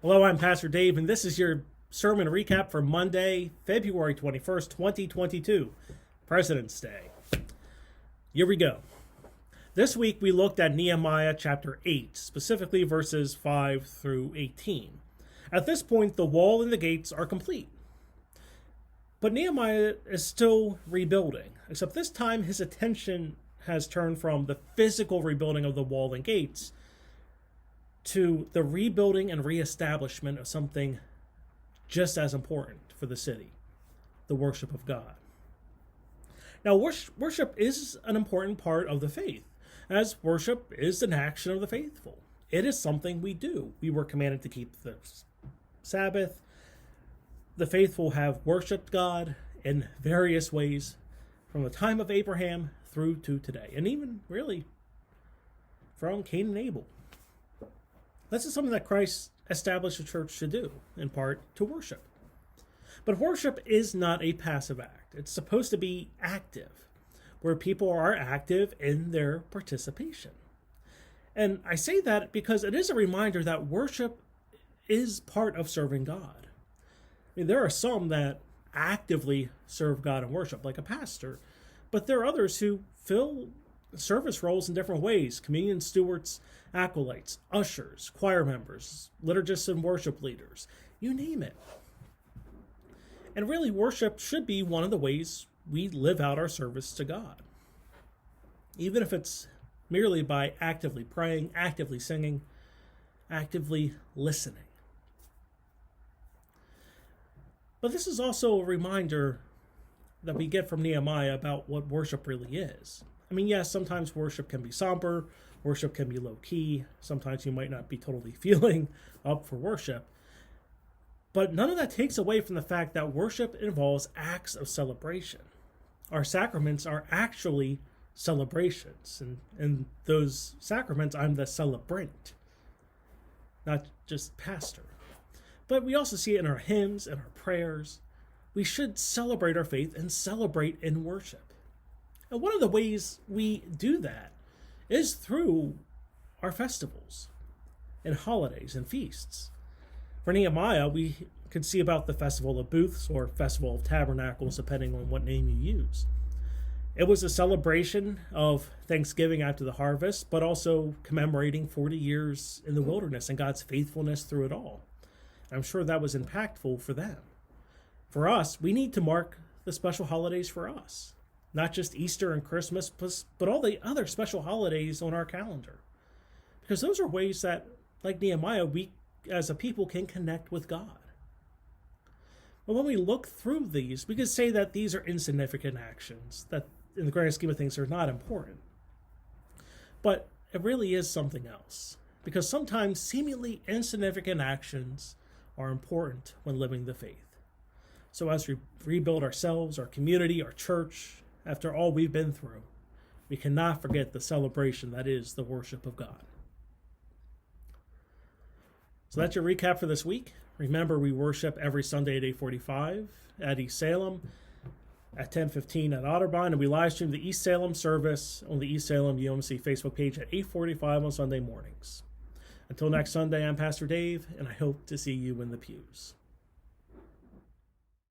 Hello, I'm Pastor Dave, and this is your sermon recap for Monday, February 21st, 2022, President's Day. Here we go. This week we looked at Nehemiah chapter 8, specifically verses 5 through 18. At this point, the wall and the gates are complete. But Nehemiah is still rebuilding, except this time his attention has turned from the physical rebuilding of the wall and gates to the rebuilding and reestablishment of something just as important for the city, the worship of God. Now, worship is an important part of the faith, as worship is an action of the faithful. It is something we do. We were commanded to keep the Sabbath. The faithful have worshiped God in various ways from the time of Abraham through to today, and even really from Cain and Abel. This is something that Christ established the church to do, in part to worship. But worship is not a passive act. It's supposed to be active, where people are active in their participation. And I say that because it is a reminder that worship is part of serving God. I mean, there are some that actively serve God in worship, like a pastor, but there are others who fill service roles in different ways: communion stewards, acolytes, ushers, choir members, liturgists and worship leaders, you name it. And really, worship should be one of the ways we live out our service to God. Even if it's merely by actively praying, actively singing, actively listening. But this is also a reminder that we get from Nehemiah about what worship really is. I mean, yes, sometimes worship can be somber, worship can be low-key, sometimes you might not be totally feeling up for worship. But none of that takes away from the fact that worship involves acts of celebration. Our sacraments are actually celebrations, and in those sacraments, I'm the celebrant, not just pastor. But we also see it in our hymns and our prayers. We should celebrate our faith and celebrate in worship. And one of the ways we do that is through our festivals and holidays and feasts. For Nehemiah, we could see about the Festival of Booths or Festival of Tabernacles, depending on what name you use. It was a celebration of Thanksgiving after the harvest, but also commemorating 40 years in the wilderness and God's faithfulness through it all. I'm sure that was impactful for them. For us, we need to mark the special holidays for us. Not just Easter and Christmas, but all the other special holidays on our calendar. Because those are ways that, like Nehemiah, we as a people can connect with God. But when we look through these, we could say that these are insignificant actions, that in the grand scheme of things are not important. But it really is something else. Because sometimes seemingly insignificant actions are important when living the faith. So as we rebuild ourselves, our community, our church, after all we've been through, we cannot forget the celebration that is the worship of God. So that's your recap for this week. Remember, we worship every Sunday at 8:45 at East Salem, at 10:15 at Otterbein, and we live stream the East Salem service on the East Salem UMC Facebook page at 8:45 on Sunday mornings. Until next Sunday, I'm Pastor Dave, and I hope to see you in the pews.